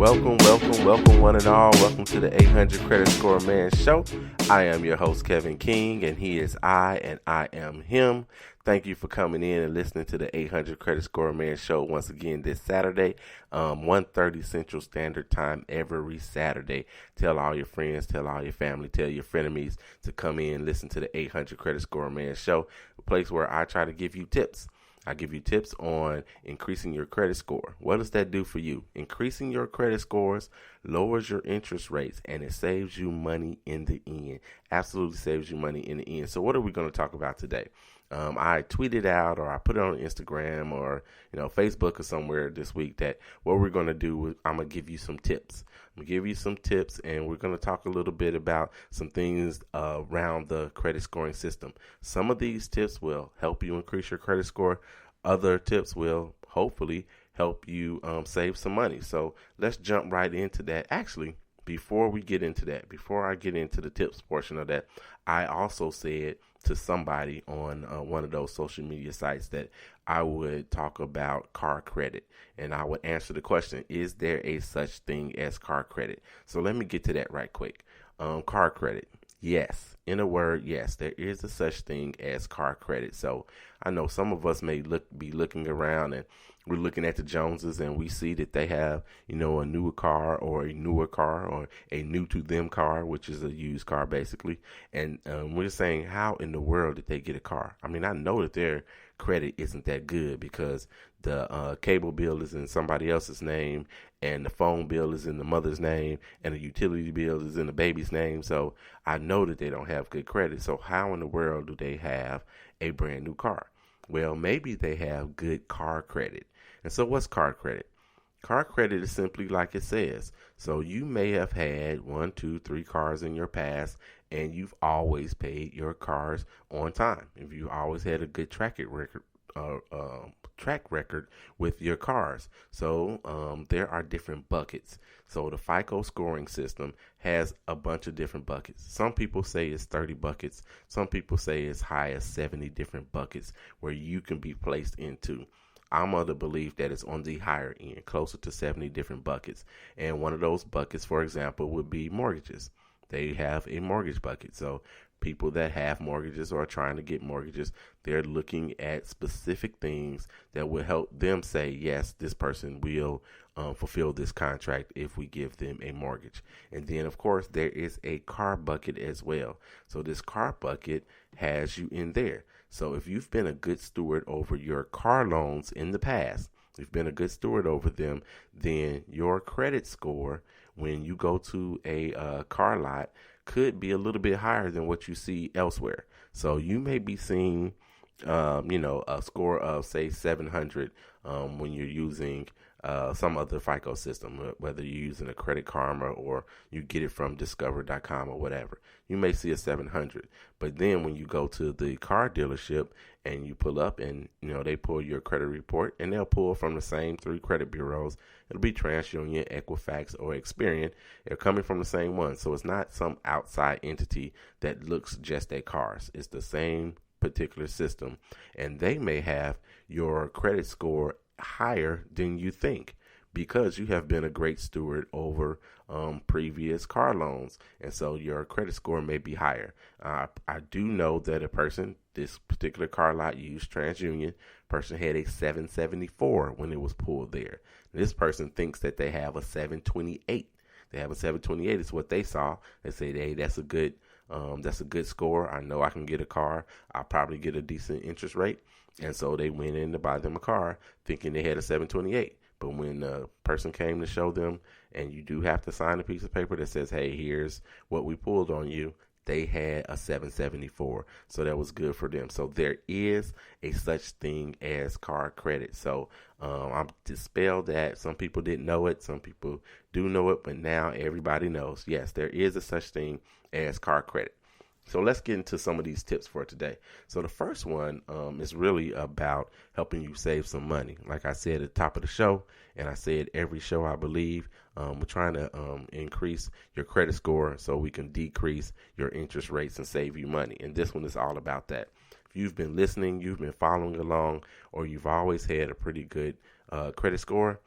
welcome, one and all. Welcome to the 800 Credit Score Man Show. I am your host, Kevin King, and he is I, and I am him. Thank you for coming in and listening to the 800 Credit Score Man Show once again this Saturday, 1:30 Central Standard Time every Saturday. Tell all your friends, tell all your family, tell your frenemies to come in and listen to the 800 Credit Score Man Show, a place where I try to give you tips. I give you tips on increasing your credit score. What does that do for you? Increasing your credit scores lowers your interest rates, and it saves you money in the end. Absolutely saves you money in the end. So what are we going to talk about today? I tweeted out, or I put it on Instagram or Facebook or somewhere this week, that what we're going to do is I'm going to give you some tips. I'm going to give you some tips, and we're going to talk a little bit about some things around the credit scoring system. Some of these tips will help you increase your credit score. Other tips will hopefully help you save some money. So let's jump right into that. Actually, before I get into the tips portion of that, I also said to somebody on one of those social media sites that I would talk about car credit, and I would answer the question, is there a such thing as car credit? So let me get to that right quick. Car credit. Yes. In a word, yes, there is a such thing as car credit. So I know some of us may be looking around, and we're looking at the Joneses, and we see that they have, a newer car or a new to them car, which is a used car basically. And we're saying, how in the world did they get a car? I mean, I know that their credit isn't that good because the cable bill is in somebody else's name, and the phone bill is in the mother's name, and the utility bill is in the baby's name. So I know that they don't have good credit. So how in the world do they have a brand new car? Well, maybe they have good car credit. And so what's car credit? Car credit is simply like it says. So you may have had 1, 2, 3 cars in your past, and you've always paid your cars on time. If you always had a good track record with your cars. So there are different buckets. So the FICO scoring system has a bunch of different buckets. Some people say it's 30 buckets. Some people say as high as 70 different buckets where you can be placed into. I'm of the belief that it's on the higher end, closer to 70 different buckets. And one of those buckets, for example, would be mortgages. They have a mortgage bucket. So people that have mortgages or are trying to get mortgages, they're looking at specific things that will help them say, yes, this person will fulfill this contract if we give them a mortgage. And then, of course, there is a car bucket as well. So this car bucket has you in there. So if you've been a good steward over your car loans in the past, you've been a good steward over them, then your credit score when you go to a car lot could be a little bit higher than what you see elsewhere. So you may be seeing, a score of, say, 700 when you're using some other FICO system, whether you're using a Credit Karma or you get it from Discover.com or whatever. You may see a 700. But then when you go to the car dealership and you pull up and, they pull your credit report, and they'll pull from the same 3 credit bureaus. It'll be TransUnion, Equifax, or Experian. They're coming from the same one. So it's not some outside entity that looks just at cars. It's the same particular system. And they may have your credit score higher than you think because you have been a great steward over previous car loans. And so your credit score may be higher. I do know that a person, this particular car lot used TransUnion, person had a 774 when it was pulled there. This person thinks that they have a 728. They have a 728 is what they saw. They say, hey, that's a good score. I know I can get a car. I'll probably get a decent interest rate. And so they went in to buy them a car thinking they had a 728. But when the person came to show them, and you do have to sign a piece of paper that says, hey, here's what we pulled on you, they had a 774. So that was good for them. So there is a such thing as car credit. So I'm dispelled that. Some people didn't know it. Some people do know it. But now everybody knows. Yes, there is a such thing as car credit. So let's get into some of these tips for today. So the first one is really about helping you save some money. Like I said at the top of the show, and I said every show, I believe, we're trying to increase your credit score so we can decrease your interest rates and save you money. And this one is all about that. If you've been listening, you've been following along, or you've always had a pretty good credit score,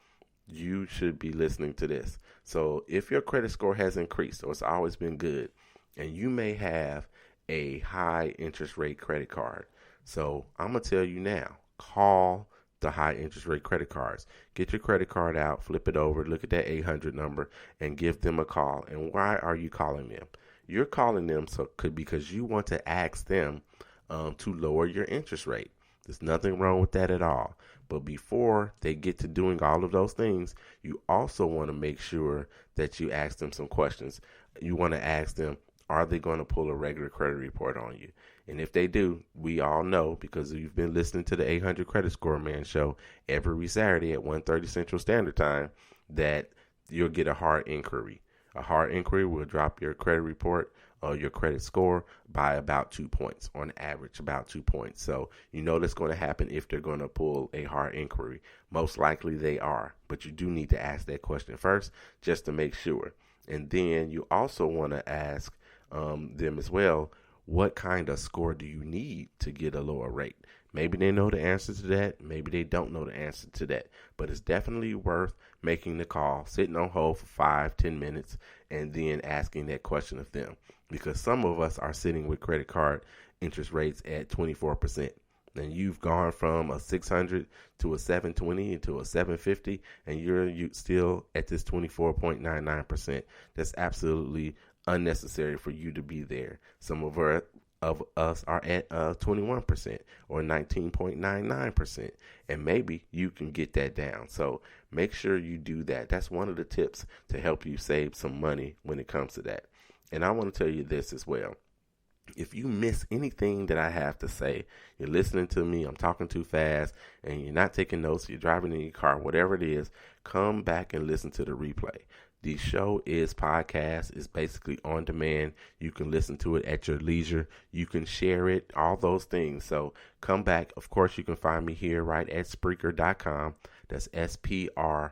you should be listening to this. So if your credit score has increased or it's always been good, and you may have a high interest rate credit card. So I'm going to tell you now, call the high interest rate credit cards. Get your credit card out, flip it over, look at that 800 number, and give them a call. And why are you calling them? You're calling them because you want to ask them to lower your interest rate. There's nothing wrong with that at all. But before they get to doing all of those things, you also want to make sure that you ask them some questions. You want to ask them, are they going to pull a regular credit report on you? And if they do, we all know, because you've been listening to the 800 Credit Score Man show every Saturday at 1:30 Central Standard Time, that you'll get a hard inquiry. A hard inquiry will drop your credit report or your credit score by about 2 points, on average about 2 points. So you know that's going to happen if they're going to pull a hard inquiry. Most likely they are, but you do need to ask that question first just to make sure. And then you also want to ask them as well, what kind of score do you need to get a lower rate? Maybe they know the answer to that. Maybe they don't know the answer to that. But it's definitely worth making the call, sitting on hold for 5-10 minutes, and then asking that question of them. Because some of us are sitting with credit card interest rates at 24%. And you've gone from a 600 to a 720 to a 750, and you're still at this 24.99%. That's absolutely unnecessary for you to be there. Some of us are at 21% or 19.99%, and maybe you can get that down. So make sure you do that. That's one of the tips to help you save some money when it comes to that. And I want to tell you this as well. If you miss anything that I have to say, you're listening to me, I'm talking too fast, and you're not taking notes, you're driving in your car, whatever it is, come back and listen to the replay. The show is podcast. It's basically on demand. You can listen to it at your leisure. You can share it, all those things. So come back. Of course, you can find me here right at Spreaker.com. That's SPREAKER.com.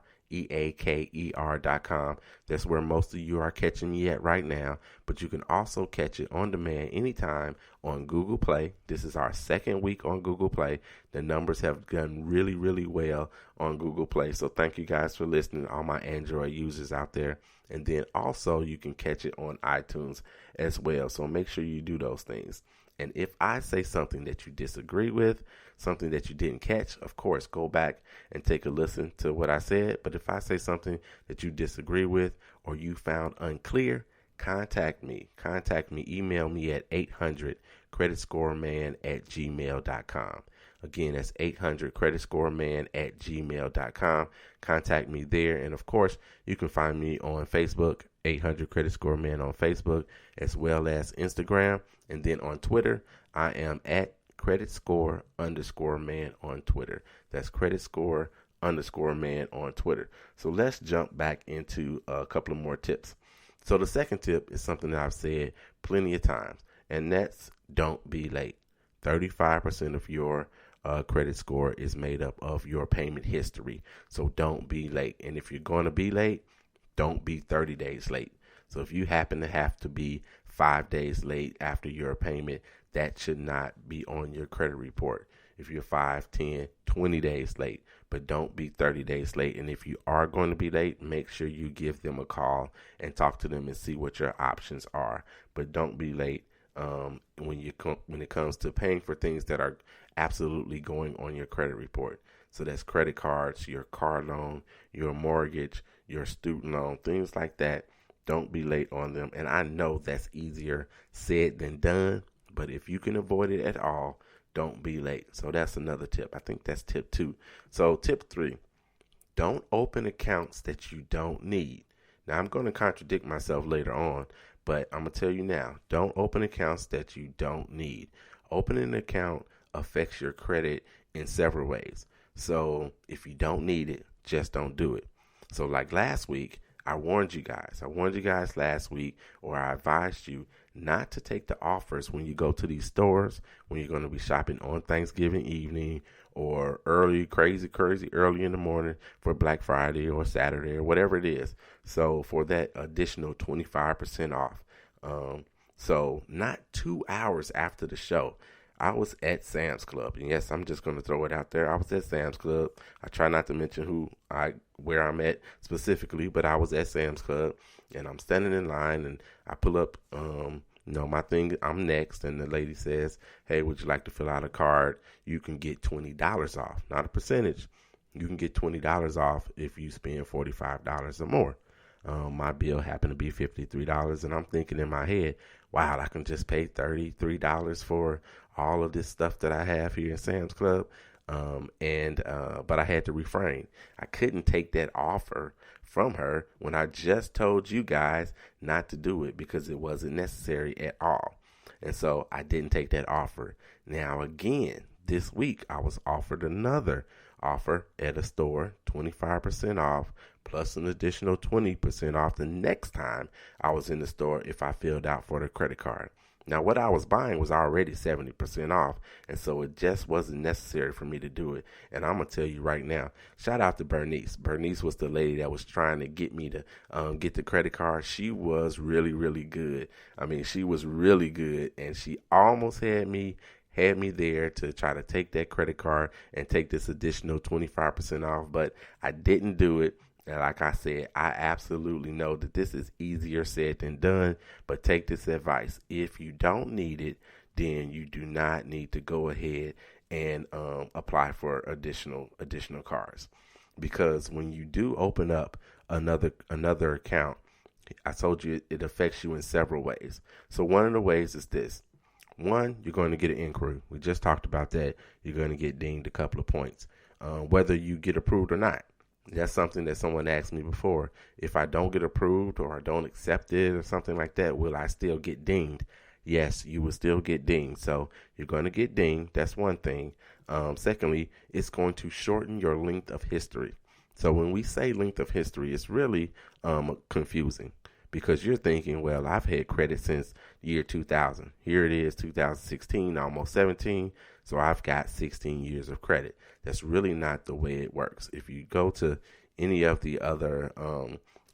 That's where most of you are catching me at right now. But you can also catch it on demand anytime on Google Play. This is our second week on Google Play. The numbers have done really, really well on Google Play. So thank you guys for listening, all my Android users out there. And then also you can catch it on iTunes as well. So make sure you do those things. And if I say something that you disagree with, something that you didn't catch, of course, go back and take a listen to what I said. But if I say something that you disagree with or you found unclear, contact me. Email me at 800creditscoreman@gmail.com. Again, that's 800creditscoreman@gmail.com. Contact me there. And of course, you can find me on Facebook, 800 Credit Score Man on Facebook, as well as Instagram. And then on Twitter, I am at creditscore_man on Twitter. That's creditscore_man on Twitter. So let's jump back into a couple of more tips. So the second tip is something that I've said plenty of times, and that's don't be late. 35% of your credit score is made up of your payment history. So don't be late. And if you're going to be late, don't be 30 days late. So if you happen to have to be 5 days late after your payment, that should not be on your credit report. If you're 5, 10, 20 days late, but don't be 30 days late. And if you are going to be late, make sure you give them a call and talk to them and see what your options are. But don't be late when it comes to paying for things that are absolutely going on your credit report. So that's credit cards, your car loan, your mortgage, your student loan, things like that. Don't be late on them. And I know that's easier said than done, but if you can avoid it at all, don't be late. So that's another tip. I think that's tip 2. So tip 3, don't open accounts that you don't need. Now, I'm going to contradict myself later on, but I'm going to tell you now, don't open accounts that you don't need. Opening an account affects your credit in several ways. So if you don't need it, just don't do it. So like last week, I warned you guys last week, or I advised you not to take the offers when you go to these stores, when you're going to be shopping on Thanksgiving evening or crazy early in the morning for Black Friday or Saturday or whatever it is. So for that additional 25% off. So not 2 hours after the show, I was at Sam's Club. And yes, I'm just going to throw it out there. I was at Sam's Club. I try not to mention who I where I'm at specifically, but I was at Sam's Club, and I'm standing in line, and I pull up, my thing, I'm next, and the lady says, hey, would you like to fill out a card? You can get $20 off, not a percentage. You can get $20 off if you spend $45 or more. My bill happened to be $53, and I'm thinking in my head, wow, I can just pay $33 for all of this stuff that I have here in Sam's Club. But I had to refrain. I couldn't take that offer from her when I just told you guys not to do it because it wasn't necessary at all. And so I didn't take that offer. Now, again, this week I was offered another offer at a store, 25% off, plus an additional 20% off the next time I was in the store if I filled out for the credit card. Now, what I was buying was already 70% off, and so it just wasn't necessary for me to do it. And I'm going to tell you right now, shout out to Bernice. Bernice was the lady that was trying to get me to get the credit card. She was really, really good. I mean, she was really good, and she almost had me there to try to take that credit card and take this additional 25% off, but I didn't do it. And like I said, I absolutely know that this is easier said than done, but take this advice. If you don't need it, then you do not need to go ahead and apply for additional cards. Because when you do open up another account, I told you it affects you in several ways. So one of the ways is this. One, you're going to get an inquiry. We just talked about that. You're going to get dinged a couple of points, whether you get approved or not. That's something that someone asked me before. If I don't get approved or I don't accept it or something like that, will I still get dinged? Yes, you will still get dinged. So you're going to get dinged. That's one thing. Secondly, it's going to shorten your length of history. So when we say length of history, it's really confusing because you're thinking, well, I've had credit since year 2000. Here it is, 2016, almost 17. So I've got 16 years of credit. That's really not the way it works. If you go to any of the other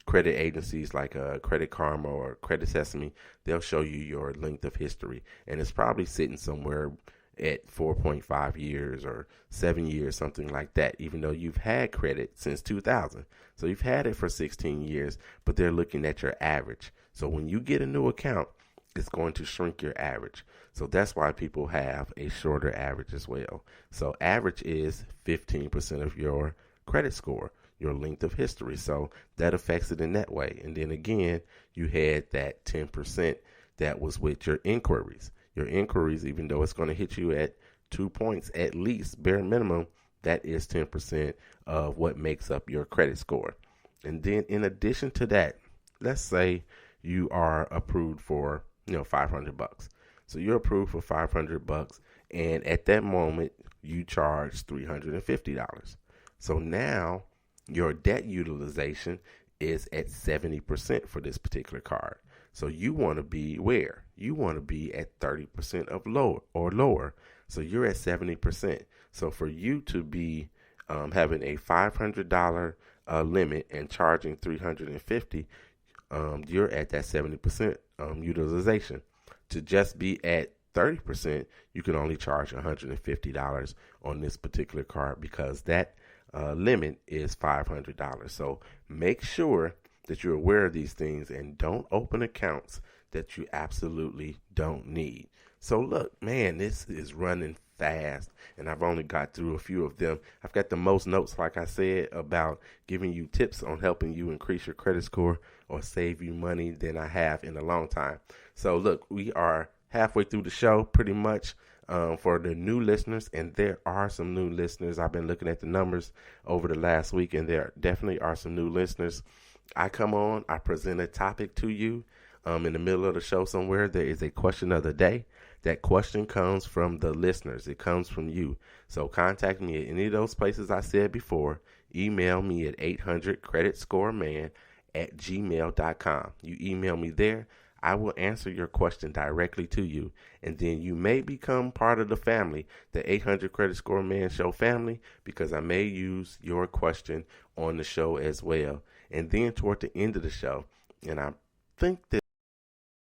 credit agencies like Credit Karma or Credit Sesame, they'll show you your length of history. And it's probably sitting somewhere at 4.5 years or 7 years, something like that, even though you've had credit since 2000. So you've had it for 16 years, but they're looking at your average. So when you get a new account, it's going to shrink your average. So that's why people have a shorter average as well. So average is 15% of your credit score, your length of history. So that affects it in that way. And then again, you had that 10% that was with your inquiries. Your inquiries, even though it's going to hit you at 2 points at least, bare minimum, that is 10% of what makes up your credit score. And then in addition to that, let's say you are approved for $500. So you're approved for $500, and at that moment you charge $350. So now your debt utilization is at 70% for this particular card. So you want to be where? You want to be at 30% of lower. So you're at 70%. So for you to be having a $500 limit and charging $350, you're at that 70% utilization. To just be at 30%, you can only charge $150 on this particular card because that limit is $500. So make sure that you're aware of these things and don't open accounts that you absolutely don't need. So look, man, this is running fast, and I've only got through a few of them. I've got the most notes, like I said, about giving you tips on helping you increase your credit score or save you money than I have in a long time. So look, we are halfway through the show pretty much. For the new listeners, and there are some new listeners. I've been looking at the numbers over the last week, and there definitely are some new listeners. I come on, I present a topic to you. In the middle of the show somewhere, there is a question of the day. That question comes from the listeners. It comes from you. So contact me at any of those places I said before. Email me at 800creditscoreman@gmail.com. You email me there. I will answer your question directly to you, and then you may become part of the family, the 800 Credit Score Man Show family, because I may use your question on the show as well. And then toward the end of the show, and I think that